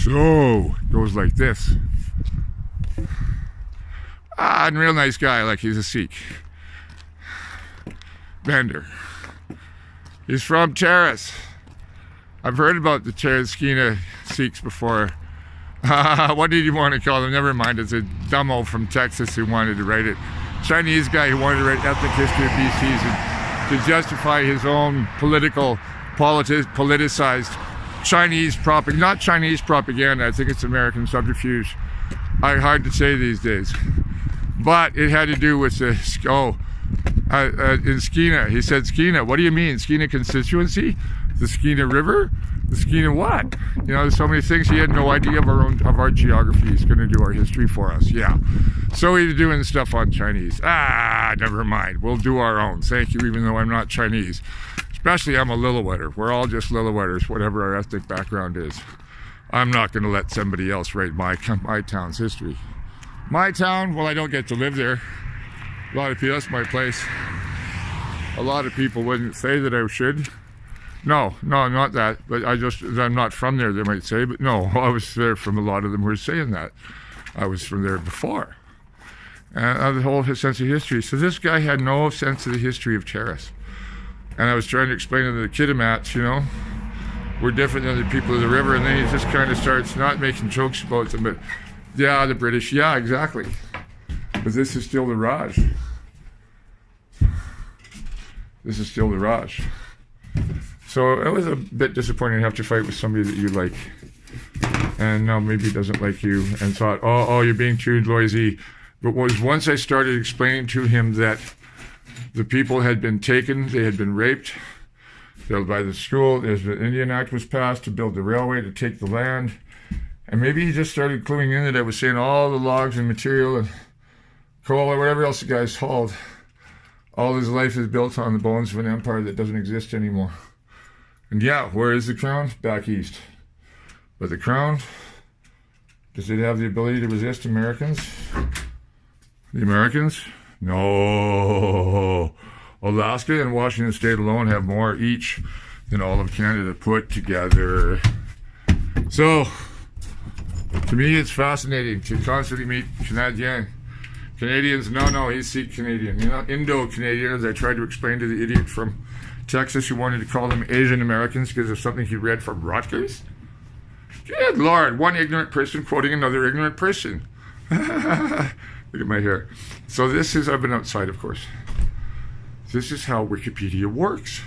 So, it goes like this. And real nice guy, like he's a Sikh. Bender. He's from Terrace. I've heard about the Terraskina Sikhs before. What did you want to call them? Never mind, it's a dumbo from Texas who wanted to write it. Chinese guy who wanted to write ethnic history of BCs to justify his own politicized Chinese propaganda. Not Chinese propaganda, I think it's American subterfuge. Hard to say these days. But it had to do with the, in Skeena. He said, Skeena, what do you mean? Skeena constituency? The Skeena River? The Skeena what? You know, there's so many things. He had no idea of our geography. He's going to do our history for us. Yeah. So he's doing stuff on Chinese. Never mind. We'll do our own. Thank you, even though I'm not Chinese. Especially I'm a Lillooetter. We're all just Lillooetters, whatever our ethnic background is. I'm not going to let somebody else write my town's history. My town, well, I don't get to live there. A lot of people, that's my place. A lot of people wouldn't say that I should. No, not that. But I'm not from there, they might say. But no, I was there from a lot of them who were saying that. I was from there before. And I have the whole sense of history. So this guy had no sense of the history of Terrace. And I was trying to explain to the Kitamats, you know, we're different than the people of the river. And then he just kind of starts not making jokes about them, but yeah, the British, yeah, exactly. But this is still the Raj. This is still the Raj. So it was a bit disappointing to have to fight with somebody that you like. And now maybe doesn't like you and thought, oh, you're being too noisy. But once I started explaining to him that the people had been taken, they had been raped, by the school, the Indian Act was passed to build the railway, to take the land. And maybe he just started cluing in that I was saying all the logs and material and coal or whatever else the guy's hauled. All his life is built on the bones of an empire that doesn't exist anymore. And yeah, where is the crown? Back east. But the crown, does it have the ability to resist Americans? The Americans? No. Alaska and Washington State alone have more each than all of Canada put together. So, to me, it's fascinating to constantly meet Canadians. No, he's Sikh Canadian. You know, Indo-Canadian, as I tried to explain to the idiot from Texas who wanted to call them Asian Americans because of something he read from Rutgers. Good Lord, one ignorant person quoting another ignorant person. Look at my hair. So this is, I've been outside, of course. This is how Wikipedia works.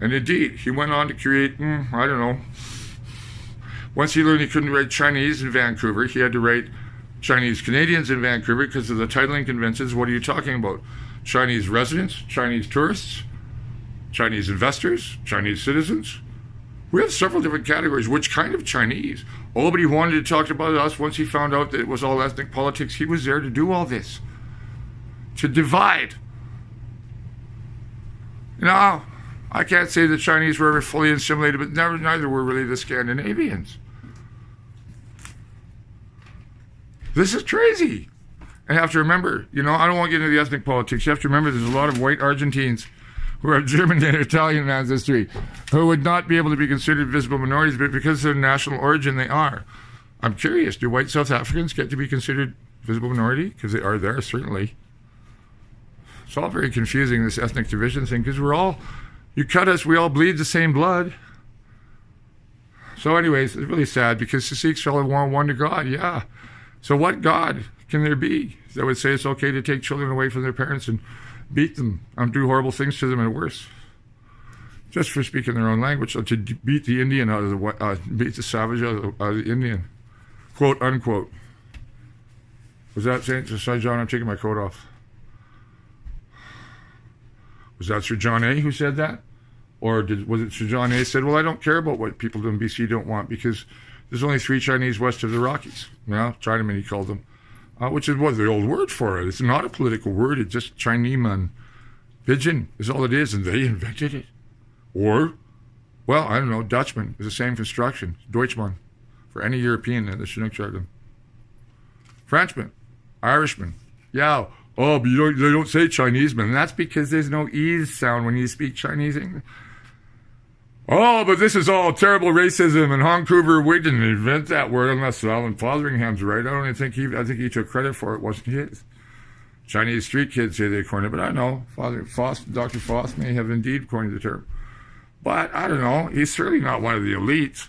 And indeed, he went on to create, I don't know. Once he learned he couldn't write Chinese in Vancouver, he had to write Chinese Canadians in Vancouver because of the titling conventions. What are you talking about? Chinese residents, Chinese tourists, Chinese investors, Chinese citizens. We have several different categories. Which kind of Chinese? Oh, but he wanted to talk about us once he found out that it was all ethnic politics. He was there to do all this. To divide. No, I can't say the Chinese were ever fully assimilated, but neither were really the Scandinavians. This is crazy. And you have to remember, you know, I don't want to get into the ethnic politics. You have to remember there's a lot of white Argentines who have German and Italian ancestry, who would not be able to be considered visible minorities, but because of their national origin, they are. I'm curious, do white South Africans get to be considered visible minority? Because they are there, certainly. It's all very confusing, this ethnic division thing, because we're all, you cut us, we all bleed the same blood. So anyways, it's really sad, because the Sikhs all want one to God, yeah. So what God can there be that would say it's okay to take children away from their parents and beat them and do horrible things to them and worse, just for speaking their own language? So to beat the Indian out of the beat the savage out of the Indian, quote unquote. Was that saying? Sorry, John, I'm taking my coat off. Was that Sir John A. who said that, or was it Sir John A. said, "Well, I don't care about what people in BC don't want because there's only 3 Chinese west of the Rockies." Well, Chinaman he called them. Which is what the old word for it. It's not a political word. It's just Chineman. Pigeon is all it is, and they invented it. Or, well, I don't know, Dutchman is the same construction. Deutschman, for any European in the Chinook jargon. Frenchman, Irishman. Yeah, oh, but they don't say Chineseman. And that's because there's no E's sound when you speak Chinese English. Oh, but this is all terrible racism, and Vancouver, we didn't invent that word unless Alan Fotheringham's right. I think he took credit for it. It wasn't his. Chinese street kids say they coined it, but I know Dr. Foss may have indeed coined the term. But I don't know. He's certainly not one of the elites.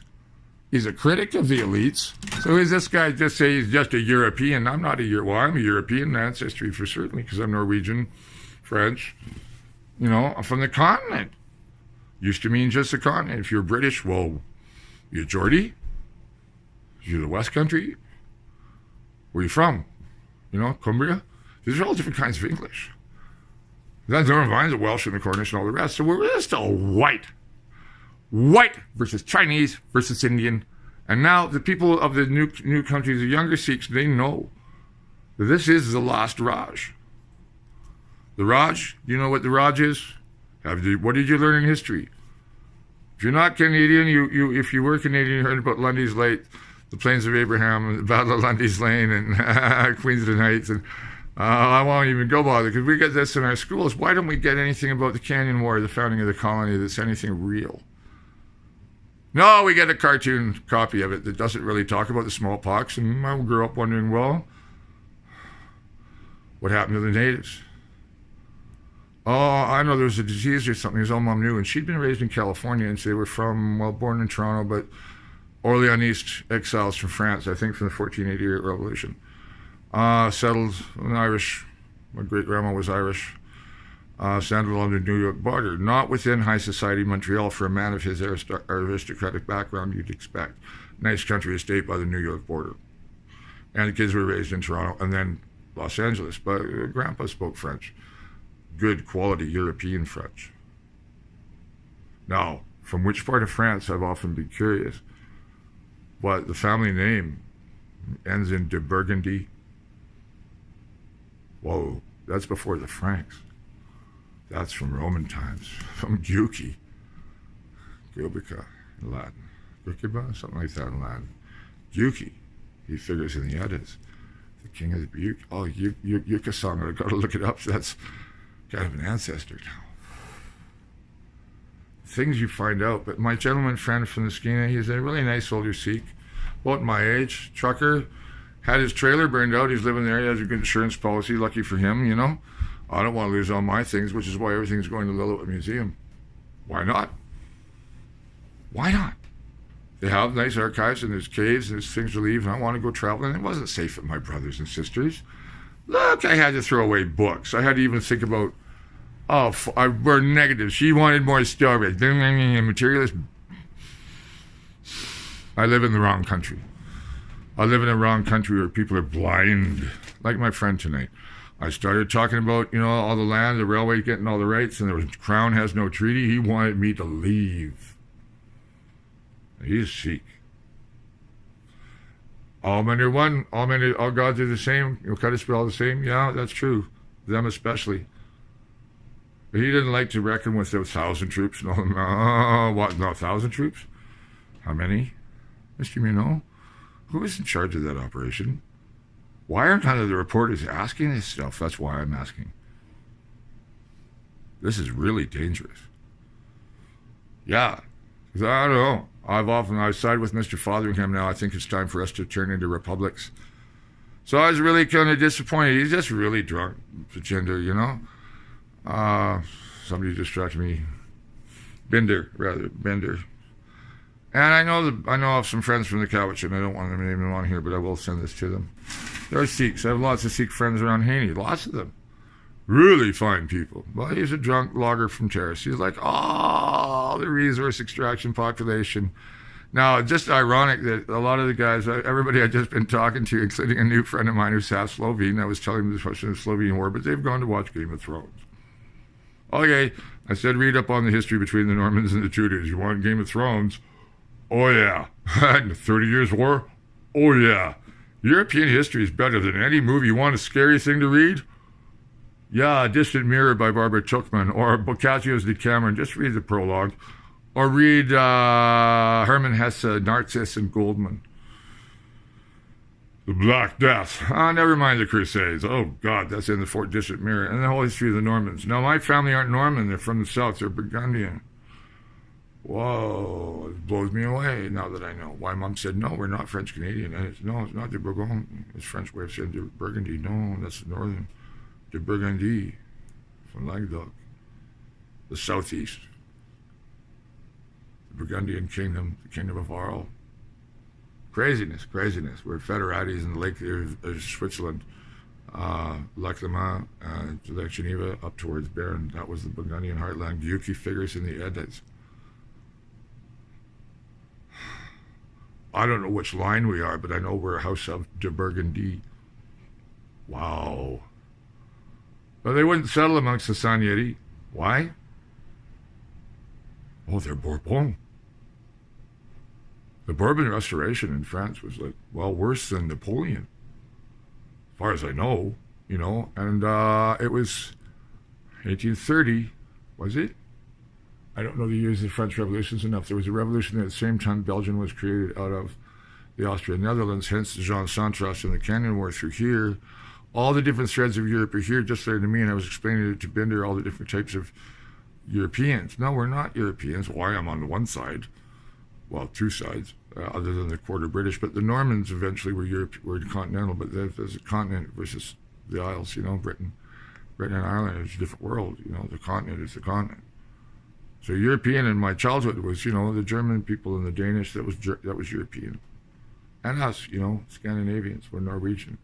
He's a critic of the elites. So is this guy just say he's just a European? I'm not a European. Well, I'm a European ancestry for certainly because I'm Norwegian, French. You know, I'm from the continent. Used to mean just the continent. If you're British, well, you're Geordie. You're the West Country. Where are you from? You know, Cumbria. These are all different kinds of English. That's never mind the Welsh and the Cornish and all the rest. So we're still white. White versus Chinese versus Indian. And now the people of the new countries, the younger Sikhs, they know that this is the lost Raj. The Raj, you know what the Raj is? What did you learn in history? If you're not Canadian, if you were Canadian, you heard about Lundy's Lake, the Plains of Abraham, and the Battle of Lundy's Lane, and Queenston Heights, and I won't even go bother because we get this in our schools. Why don't we get anything about the Canyon War, the founding of the colony, that's anything real? No, we get a cartoon copy of it that doesn't really talk about the smallpox, and I grew up wondering, well, what happened to the natives? Oh, I know there was a disease or something his own mom knew, and she'd been raised in California, and so they were from, well, born in Toronto, but Orleanist exiles from France, I think from the 1488 revolution. Settled in Irish, my great-grandma was Irish, settled on the New York border, not within high society Montreal for a man of his aristocratic background you'd expect. Nice country estate by the New York border. And the kids were raised in Toronto and then Los Angeles, but Grandpa spoke French. Good quality European French. Now, from which part of France I've often been curious, but the family name ends in de Burgundy. Whoa, that's before the Franks. That's from Roman times, from Guki. Gilbica in Latin. Gukiba, something like that in Latin. Guki, he figures in the Eddas. The king of the Buke. Oh, Yucca song, I've got to look it up. That's kind of an ancestor now. Things you find out. But my gentleman friend from the Skeena, he's a really nice older Sikh, about my age, trucker, had his trailer burned out. He's living there. He has a good insurance policy. Lucky for him, you know. I don't want to lose all my things, which is why everything's going to the Lillooet Museum. Why not? Why not? They have nice archives and there's caves and there's things to leave, and I want to go traveling. It wasn't safe with my brothers and sisters. Look, I had to throw away books. I had to even think about, we're negative. She wanted more storage. Materialist. I live in the wrong country. I live in a wrong country where people are blind, like my friend tonight. I started talking about, all the land, the railway getting all the rights, and the Crown has no treaty. He wanted me to leave. He's Sikh. All men are one. All gods are the same. Cut us all the same. Yeah, that's true. Them especially. But he didn't like to reckon with those 1,000 troops. No, what? No, 1,000 troops? How many? Mr. Minot? Who is in charge of that operation? Why aren't none of the reporters asking this stuff? That's why I'm asking. This is really dangerous. Yeah. Because I don't know. I side with Mr. Fotheringham now. I think it's time for us to turn into republics. So I was really kind of disappointed. He's just really drunk, Agenda, Somebody distracted me. Bender. And I know of some friends from the Cowichan. I don't want to name them on here, but I will send this to them. They're Sikhs. I have lots of Sikh friends around Haney. Lots of them. Really fine people. But he's a drunk logger from Terrace. He's like, the resource extraction population. Now, just ironic that a lot of the guys, everybody I've just been talking to, including a new friend of mine who's half Slovene, I was telling them the question of the Slovene War, but they've gone to watch Game of Thrones. Okay, I said read up on the history between the Normans and the Tudors. You want Game of Thrones? Oh, yeah. 30 Years' War? Oh, yeah. European history is better than any movie. You want a scary thing to read? Yeah, A Distant Mirror by Barbara Tuchman, or Boccaccio's Decameron. Just read the prologue. Or read Hermann Hesse, Narcissus and Goldman. The Black Death. Never mind the Crusades. Oh, God, that's in the Fort Distant Mirror. And the whole history of the Normans. Now, my family aren't Norman. They're from the south. They're Burgundian. Whoa, it blows me away now that I know. Why Mom said, no, we're not French Canadian. And no, it's not de Bourgogne. It's French way of saying de Burgundy. No, that's the northern. De Burgundy from Languedoc, the southeast. The Burgundian kingdom, the kingdom of Arles. Craziness, craziness. We're federatis in the lake of Switzerland. Lac Le Mans, Lake Geneva, up towards Bern. That was the Burgundian heartland. Yuki figures in the Eddas. I don't know which line we are, but I know we're a house of de Burgundy. Wow. But they wouldn't settle amongst the Salieri. Why? Oh, they're Bourbon. The Bourbon Restoration in France was like, well, worse than Napoleon, as far as I know, you know. And it was 1830, was it? I don't know the years of the French Revolutions enough. There was a revolution at the same time Belgium was created out of the Austrian Netherlands, hence the Jean Santras and the Canyon War through here. All the different threads of Europe are here, just there to me, and I was explaining it to Binder, all the different types of Europeans. No, we're not Europeans. Why, I'm on the one side. Well, two sides, other than the quarter British. But the Normans eventually were continental, but there's a continent versus the Isles, you know, Britain and Ireland is a different world, you know, the continent is the continent. So European in my childhood was, you know, the German people and the Danish, that was European. And us, you know, Scandinavians, we're Norwegian.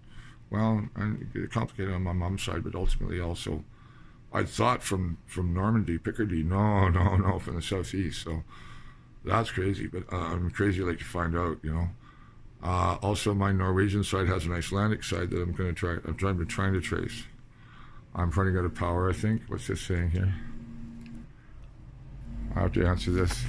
Well, and it complicated on my mom's side, but ultimately also, I thought from Normandy, Picardy, no, from the southeast. So that's crazy, but I'm crazy like to find out, you know. Also, my Norwegian side has an Icelandic side that I'm trying to trace. I'm running out of power, I think. What's this saying here? I have to answer this.